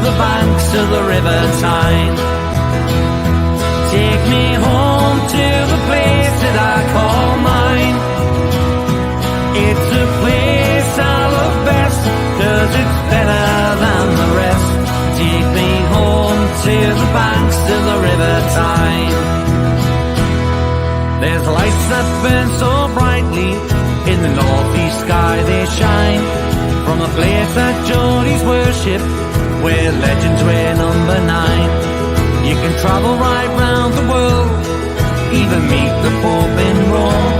the banks of the River Tyne. Take me home to the place that I call mine. It's a place I love best, 'cause it's better than the rest. Take me home to the banks of the River Tyne. There's lights that burn so brightly, in the northeast sky they shine. From a place that Geordies worship, where legends wear number 9. You can travel right round the world, even meet the Pope in Rome.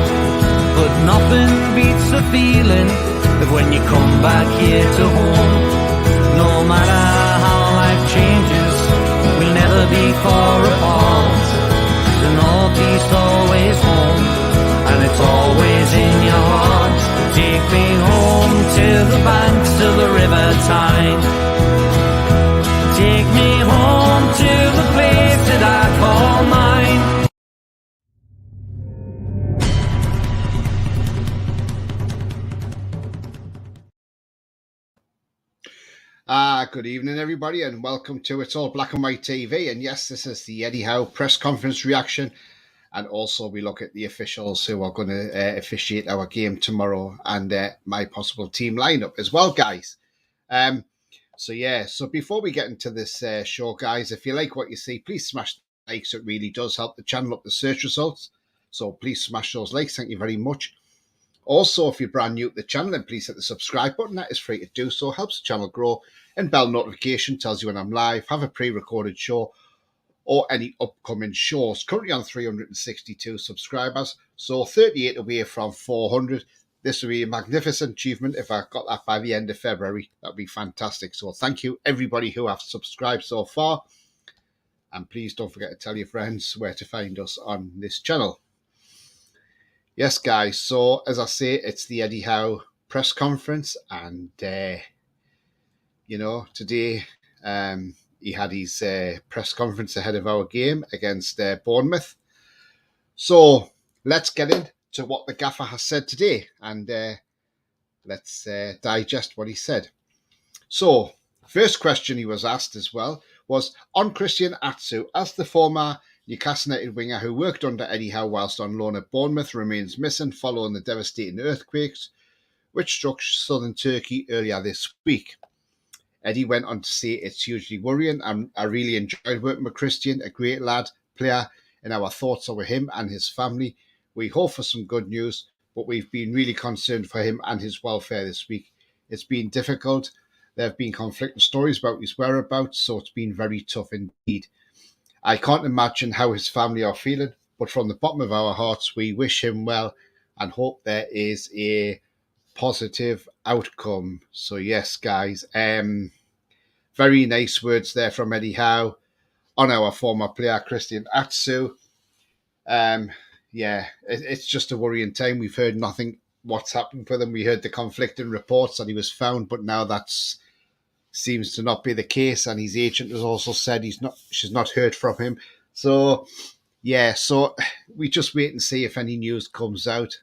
But nothing beats the feeling of when you come back here to home. No matter how life changes, we'll never be far apart. The northeast always home, and it's always in your heart. Take me home to the banks of the River Tyne. Take me home to the place that I call mine. Good evening, everybody, and welcome to It's All Black and White TV. And yes, this is the Eddie Howe press conference reaction. And also we look at the officials who are going to officiate our game tomorrow, and my possible team lineup as well, guys. So before we get into this show, guys, if you like what you see, please smash the likes. It really does help the channel up the search results. So please smash those likes. Thank you very much. Also, if you're brand new to the channel, then please hit the subscribe button. That is free to do so. Helps the channel grow. And bell notification tells you when I'm live, have a pre-recorded show, or any upcoming shows. Currently on 362 subscribers, so 38 away from 400. This would be a magnificent achievement if I got that by the end of February. That would be fantastic. So thank you, everybody who have subscribed so far. And please don't forget to tell your friends where to find us on this channel. Yes, guys, so as I say, it's the Eddie Howe press conference. And, today he had his press conference ahead of our game against Bournemouth. So let's get into what the gaffer has said today, and let's digest what he said. So first question he was asked as well was on Christian Atsu, as the former Newcastle United winger who worked under Eddie Howe whilst on loan at Bournemouth remains missing following the devastating earthquakes which struck southern Turkey earlier this week. Eddie went on to say it's hugely worrying, and I really enjoyed working with Christian, a great lad, player, and our thoughts are with him and his family. We hope for some good news, but we've been really concerned for him and his welfare this week. It's been difficult. There have been conflicting stories about his whereabouts, so it's been very tough indeed. I can't imagine how his family are feeling, but from the bottom of our hearts, we wish him well and hope there is a positive outcome. So yes, guys, very nice words there from Eddie Howe on our former player Christian Atsu. It's just a worrying time. We've heard nothing what's happened with him. We heard the conflicting reports that he was found, but now that seems to not be the case, and his agent has also said she's not heard from him. So so we just wait and see if any news comes out.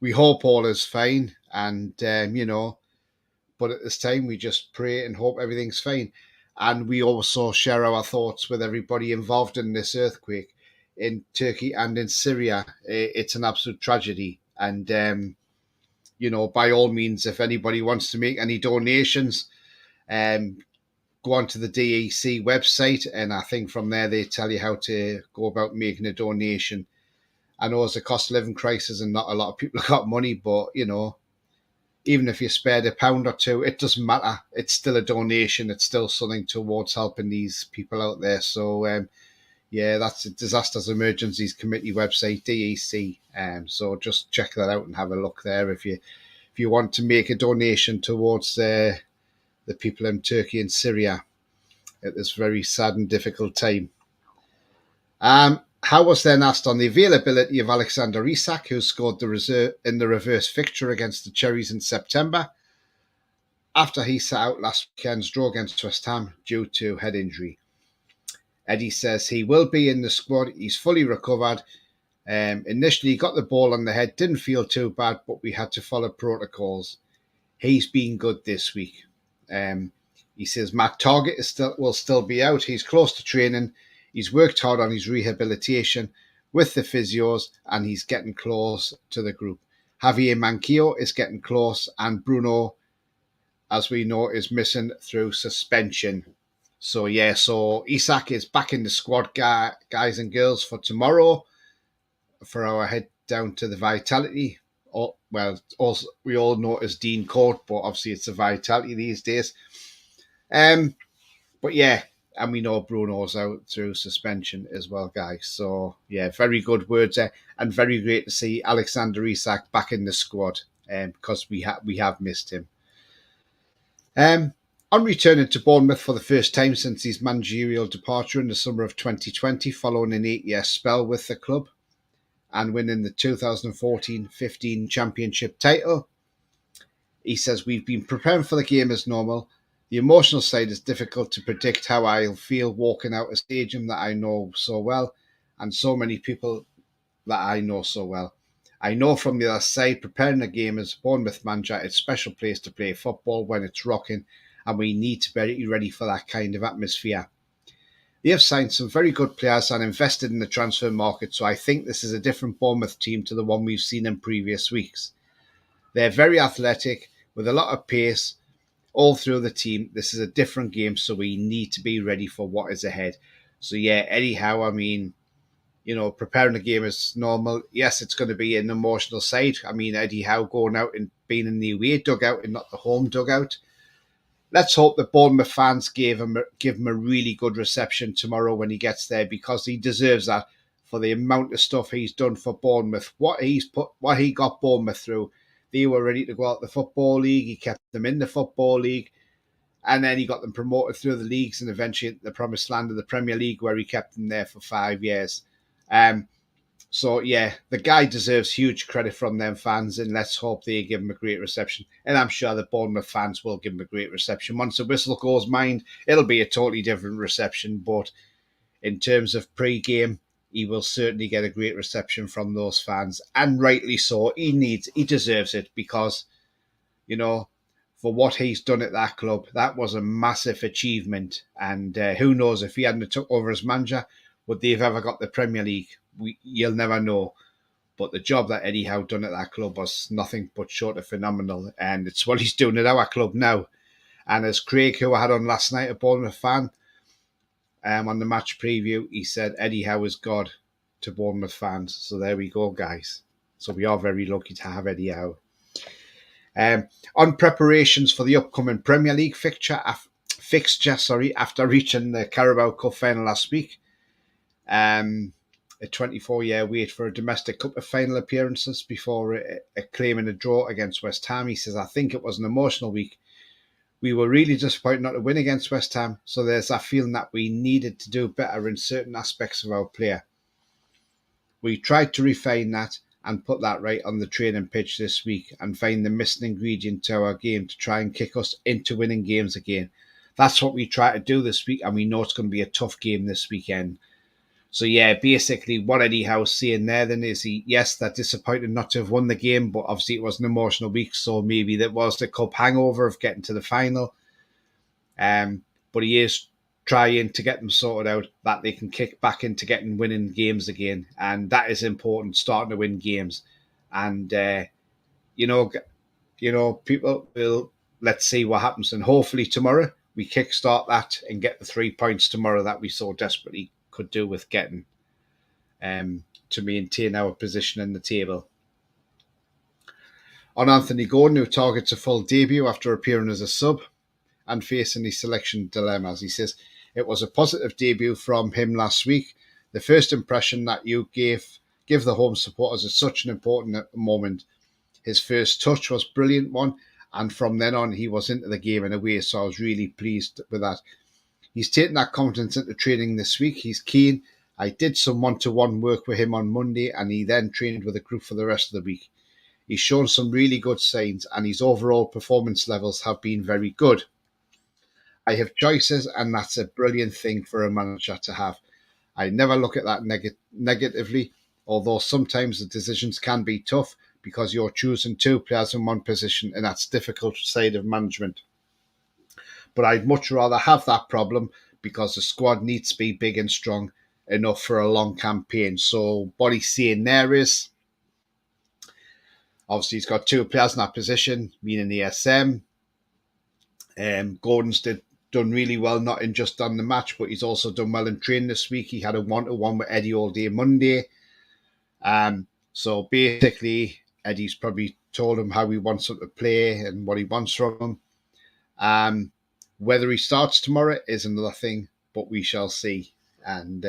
We hope all is fine, and but at this time we just pray and hope everything's fine. And we also share our thoughts with everybody involved in this earthquake in Turkey and in Syria. It's an absolute tragedy, and by all means, if anybody wants to make any donations, go onto the DEC website, and I think from there they tell you how to go about making a donation. I know it's a cost of living crisis and not a lot of people have got money, but, even if you spared £1 or £2, it doesn't matter. It's still a donation. It's still something towards helping these people out there. So, that's a Disasters Emergencies Committee website, DEC. So just check that out and have a look there if you want to make a donation towards the people in Turkey and Syria at this very sad and difficult time. Howe was then asked on the availability of Alexander Isak, who scored in the reverse fixture against the Cherries in September, after he sat out last weekend's draw against West Ham due to head injury. Eddie says he will be in the squad. He's fully recovered. Initially, he got the ball on the head, didn't feel too bad, but we had to follow protocols. He's been good this week. He says Matt Targett will still be out. He's close to training. He's worked hard on his rehabilitation with the physios, and he's getting close to the group. Javier Manquillo is getting close, and Bruno, as we know, is missing through suspension. So Isak is back in the squad, guys and girls, for tomorrow for our head down to the Vitality. Also we all know it as Dean Court, but obviously it's the Vitality these days. But yeah, and we know Bruno's out through suspension as well, guys. So yeah, very good words there, and very great to see Alexander Isak back in the squad, because we have missed him. On returning to Bournemouth for the first time since his managerial departure in the summer of 2020, following an 8-year spell with the club, and winning the 2014-15 championship title, he says, "We've been preparing for the game as normal. The emotional side is difficult to predict how I'll feel walking out a stadium that I know so well, and so many people that I know so well. I know from the other side, preparing a game as a Bournemouth manager, it's a special place to play football when it's rocking, and we need to be ready for that kind of atmosphere. They have signed some very good players and invested in the transfer market, so I think this is a different Bournemouth team to the one we've seen in previous weeks. They're very athletic, with a lot of pace all through the team. This is a different game, so we need to be ready for what is ahead." So yeah, Eddie Howe, I mean, preparing a game is normal. Yes, it's going to be an emotional side. I mean, Eddie Howe going out and being in the away dugout and not the home dugout. Let's hope that Bournemouth fans give him a really good reception tomorrow when he gets there, because he deserves that for the amount of stuff he's done for Bournemouth. What he got Bournemouth through. They were ready to go out the Football League. He kept them in the Football League. And then he got them promoted through the leagues and eventually the promised land of the Premier League, where he kept them there for 5 years. So, yeah, the guy deserves huge credit from them fans, and let's hope they give him a great reception. And I'm sure the Bournemouth fans will give him a great reception. Once the whistle goes mind, it'll be a totally different reception. But in terms of pre-game, he will certainly get a great reception from those fans, and rightly so. He deserves it, because, for what he's done at that club, that was a massive achievement. And who knows, if he hadn't took over as manager, would they have ever got the Premier League? You'll never know. But the job that Eddie Howe done at that club was nothing but short of phenomenal. And it's what he's doing at our club now. And as Craig, who I had on last night, a Bournemouth fan, on the match preview, he said Eddie Howe is God to Bournemouth fans. So there we go, guys. So we are very lucky to have Eddie Howe. On preparations for the upcoming Premier League fixture, after reaching the Carabao Cup final last week, a 24-year wait for a domestic cup of final appearances before claiming a draw against West Ham. He says, "I think it was an emotional week. We were really disappointed not to win against West Ham, so there's that feeling that we needed to do better in certain aspects of our play. We tried to refine that and put that right on the training pitch this week and find the missing ingredient to our game to try and kick us into winning games again. That's what we try to do this week, and we know it's going to be a tough game this weekend." So yeah, basically what Eddie Howe's saying there then is they're disappointed not to have won the game, but obviously it was an emotional week, so maybe that was the cup hangover of getting to the final. But he is trying to get them sorted out that they can kick back into winning games again, and that is important, starting to win games. And people will, let's see what happens, and hopefully tomorrow we kickstart that and get the 3 points tomorrow that we so desperately could do with getting to maintain our position in the table. On Anthony Gordon, who targets a full debut after appearing as a sub and facing his selection dilemmas, he says, "It was a positive debut from him last week. The first impression that you give the home supporters at such an important moment. His first touch was a brilliant one, and from then on he was into the game in a way, so I was really pleased with that. He's taken that confidence into training this week. He's keen. I did some one-to-one work with him on Monday, and he then trained with a group for the rest of the week. He's shown some really good signs, and his overall performance levels have been very good. I have choices, and that's a brilliant thing for a manager to have. I never look at that negatively, although sometimes the decisions can be tough because you're choosing two players in one position, and that's difficult side of management. But I'd much rather have that problem because the squad needs to be big and strong enough for a long campaign. So what he's saying there is, obviously he's got two players in that position, meaning the SM. Gordon's done really well, not in just on the match, but he's also done well in training this week. He had a 1-to-1 with Eddie all day Monday. So basically, Eddie's probably told him how he wants him to play and what he wants from him. Whether he starts tomorrow is another thing, but we shall see. And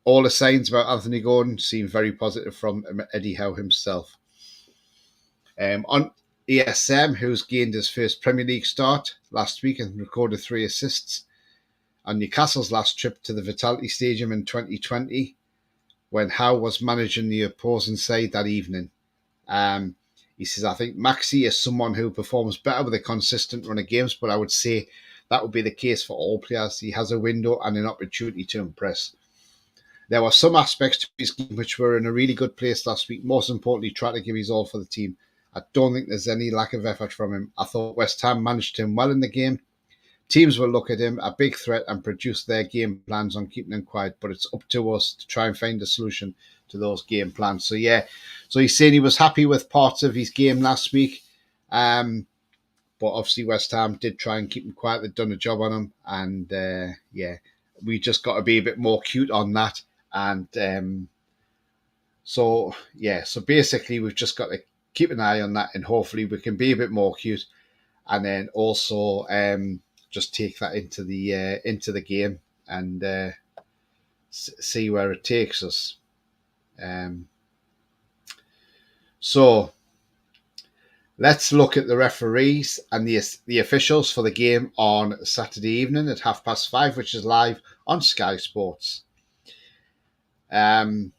all the signs about Anthony Gordon seem very positive from Eddie Howe himself. On ESM, who's gained his first Premier League start last week and recorded 3 assists on Newcastle's last trip to the Vitality Stadium in 2020, when Howe was managing the opposing side that evening. He says, I think Maxi is someone who performs better with a consistent run of games, but I would say that would be the case for all players. He has a window and an opportunity to impress. There were some aspects to his game which were in a really good place last week. Most importantly, trying to give his all for the team. I don't think there's any lack of effort from him. I thought West Ham managed him well in the game. Teams will look at him, a big threat, and produce their game plans on keeping him quiet. But it's up to us to try and find a solution to those game plans. So, yeah. So he's saying he was happy with parts of his game last week. But obviously West Ham did try and keep him quiet. They've done a job on him. And, we just got to be a bit more cute on that. And so basically we've just got to keep an eye on that, and hopefully we can be a bit more cute. And then also just take that into the game and see where it takes us. So let's look at the referees and the officials for the game on Saturday evening at 5:30, which is live on Sky Sports. So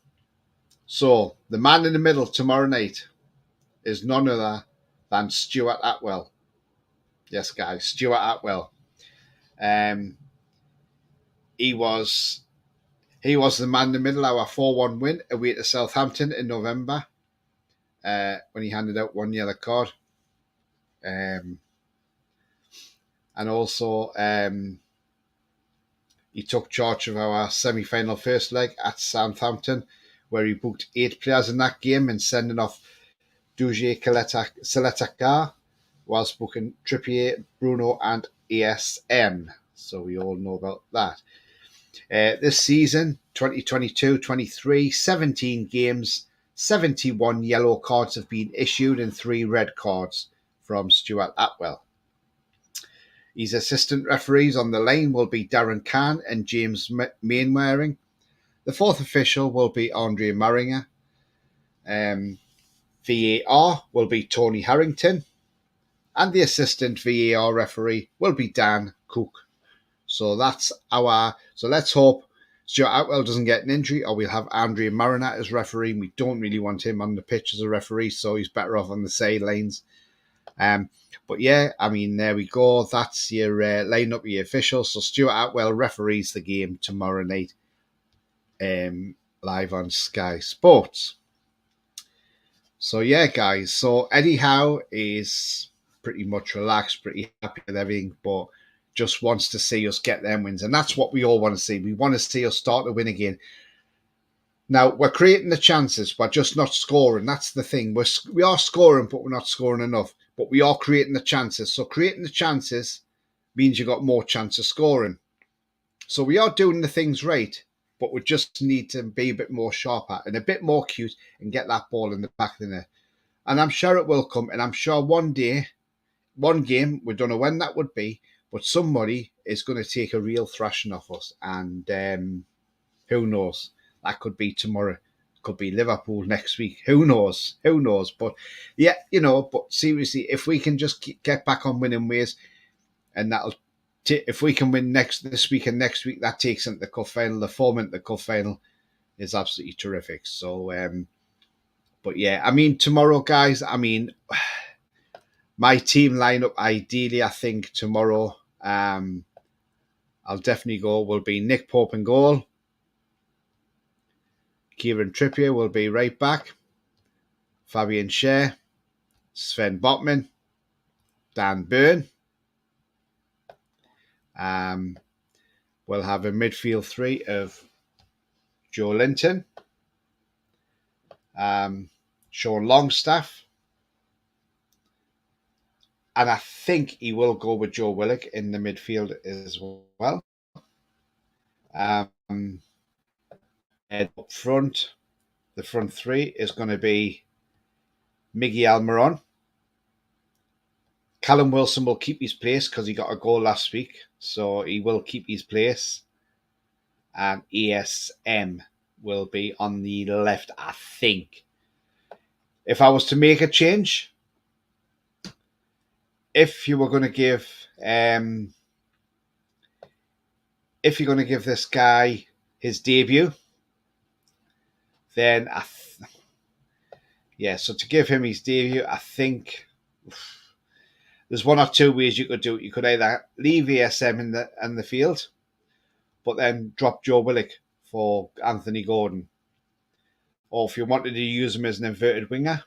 the man in the middle tomorrow night is none other than Stuart Atwell. Yes, guys, Stuart Atwell. He was the man in the middle, our 4-1 win away to Southampton in November when he handed out 1 yellow card. And also he took charge of our semi-final first leg at Southampton, where he booked 8 players in that game and sending off Duje Seletakar, whilst booking Trippier, Bruno and ASM. So we all know about that. This season, 2022-23, 17 games, 71 yellow cards have been issued and 3 red cards from Stuart Atwell. His assistant referees on the line will be Darren Kahn and James Mainwaring. The 4th official will be Andre Maringer. VAR will be Tony Harrington. And the assistant VAR referee will be Dan Cook. So that's so let's hope Stuart Atwell doesn't get an injury, or we'll have Andre Maringer as referee. We don't really want him on the pitch as a referee, so he's better off on the sidelines. But yeah, I mean, there we go. That's your line up your officials. So Stuart Atwell referees the game tomorrow night, live on Sky Sports. So yeah, guys. So Eddie Howe is pretty much relaxed, pretty happy with everything, but just wants to see us get them wins, and that's what we all want to see. We want to see us start to win again. Now, we're creating the chances, we're just not scoring. That's the thing. We are scoring, but we're not scoring enough. But we are creating the chances. So creating the chances means you've got more chance of scoring. So we are doing the things right, but we just need to be a bit more sharper and a bit more cute and get that ball in the back of the net. And I'm sure it will come. And I'm sure one day, one game, we don't know when that would be, but somebody is going to take a real thrashing off us. And who knows? That could be tomorrow. Could be Liverpool next week. Who knows? Who knows? But yeah, but seriously, if we can just get back on winning ways, and if we can win this week and next week, that takes into the cup final. The form into the cup final is absolutely terrific. So, but yeah, I mean, tomorrow, guys, my team lineup, ideally, I think tomorrow, I'll definitely go, will be Nick Pope in goal. Kieran Trippier will be right back. Fabian Schär, Sven Botman, Dan Burn, We'll have a midfield three of Joe Linton, Sean Longstaff, and I think he will go with Joe Willock in the midfield as well. And up front, the front three is going to be Miggy Almiron. Callum Wilson will keep his place because he got a goal last week, so he will keep his place. And ESM will be on the left, I think. If I was to make a change, if you were going to give, if you're going to give this guy his debut, then so to give him his debut, I think there's one or two ways you could do it. You could either leave ESM in the field, but then drop Joe Willock for Anthony Gordon. Or if you wanted to use him as an inverted winger,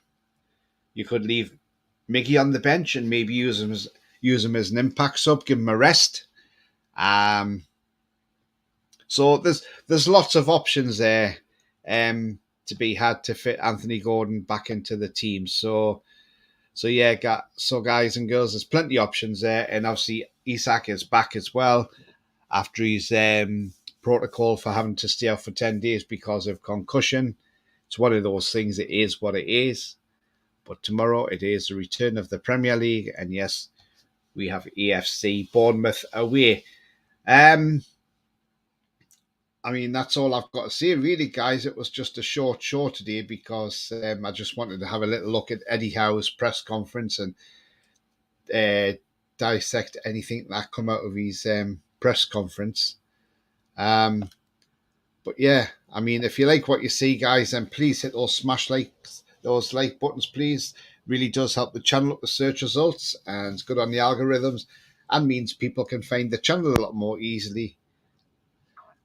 you could leave Miggy on the bench and maybe use him as an impact sub, give him a rest. So there's lots of options there to be had to fit Anthony Gordon back into the team. So guys and girls, there's plenty of options there, and obviously Isak is back as well after his protocol for having to stay out for 10 days because of concussion. It's one of those things. It is what it is. But tomorrow it is the return of the Premier League, and yes, we have AFC Bournemouth away. I mean, that's all I've got to say, really, guys. It was just a short show today because I just wanted to have a little look at Eddie Howe's press conference and dissect anything that come out of his press conference. But yeah, I mean, if you like what you see, guys, then please hit those those like buttons, please. Really does help the channel up the search results, and it's good on the algorithms and means people can find the channel a lot more easily.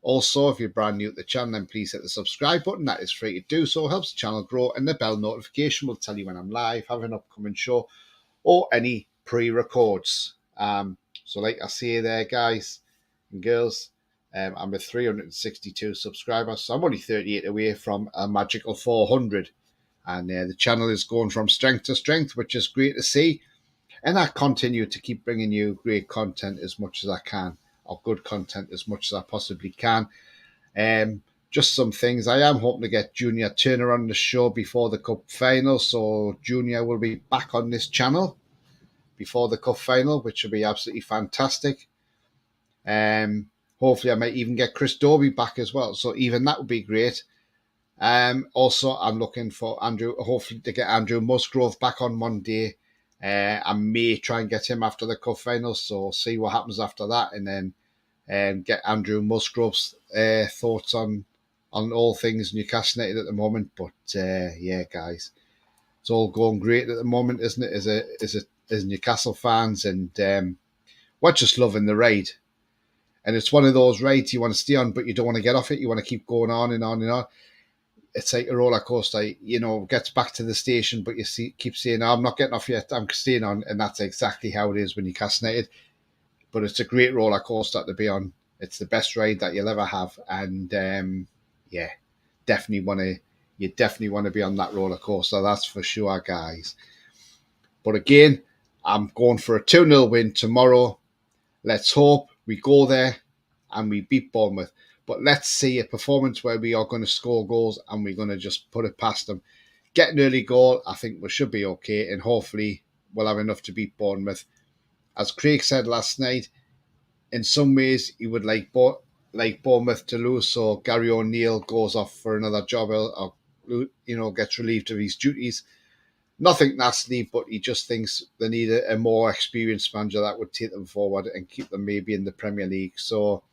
Also, if you're brand new to the channel, then please hit the subscribe button. That is free to do so. It helps the channel grow, and the bell notification will tell you when I'm live, have an upcoming show, or any pre-records. So like I say there, guys and girls, I'm with 362 subscribers, so I'm only 38 away from a magical 400. And the channel is going from strength to strength, which is great to see. And I continue to keep bringing you great content as much as I can, or good content as much as I possibly can. Just some things. I am hoping to get Junior Turner on the show before the Cup final. So Junior will be back on this channel before the Cup final, which will be absolutely fantastic. Hopefully I might even get Chris Dobie back as well. So even that would be great. Also, I'm looking for hopefully to get Andrew Musgrove back on one day. I may try and get him after the Cup final, so see what happens after that, and then get Andrew Musgrove's thoughts on all things Newcastle United at the moment. But yeah, guys, it's all going great at the moment, isn't it? As Newcastle fans, and we're just loving the ride. And it's one of those rides you want to stay on, but you don't want to get off it. You want to keep going on and on and on. It's like a roller coaster, gets back to the station, but you keep saying, "Oh, I'm not getting off yet, I'm staying on." And that's exactly how it is when you cast United. But it's a great roller coaster to be on. It's the best ride that you'll ever have. And you definitely want to be on that roller coaster. That's for sure, guys. But again, I'm going for a 2-0 win tomorrow. Let's hope we go there and we beat Bournemouth. But let's see a performance where we are going to score goals and we're going to just put it past them. Get an early goal, I think we should be okay, and hopefully we'll have enough to beat Bournemouth. As Craig said last night, in some ways he would like Bournemouth to lose, so Gary O'Neill goes off for another job or gets relieved of his duties. Nothing nasty, but he just thinks they need a more experienced manager that would take them forward and keep them maybe in the Premier League. So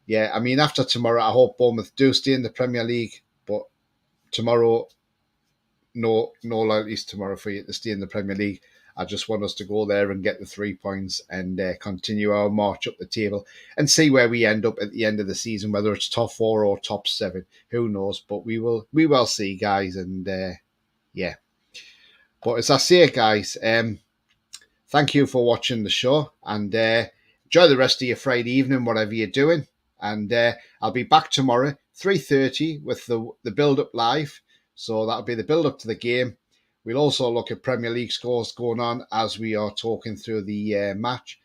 yeah, I mean, after tomorrow, I hope Bournemouth do stay in the Premier League. But tomorrow, no loyalties tomorrow for you to stay in the Premier League. I just want us to go there and get the 3 points and continue our march up the table and see where we end up at the end of the season, whether it's top 4 or top 7. Who knows? But we will see, guys. And yeah. But as I say, guys, thank you for watching the show. And enjoy the rest of your Friday evening, whatever you're doing. And I'll be back tomorrow, 3:30, with the build-up live. So that'll be the build-up to the game. We'll also look at Premier League scores going on as we are talking through the match,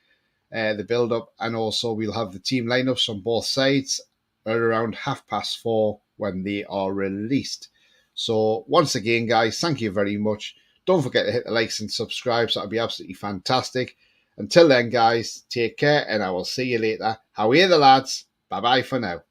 the build-up. And also we'll have the team lineups from both sides at around 4:30 when they are released. So once again, guys, thank you very much. Don't forget to hit the likes and subscribe. So that'll be absolutely fantastic. Until then, guys, take care, and I will see you later. How are you, the lads? Bye-bye for now.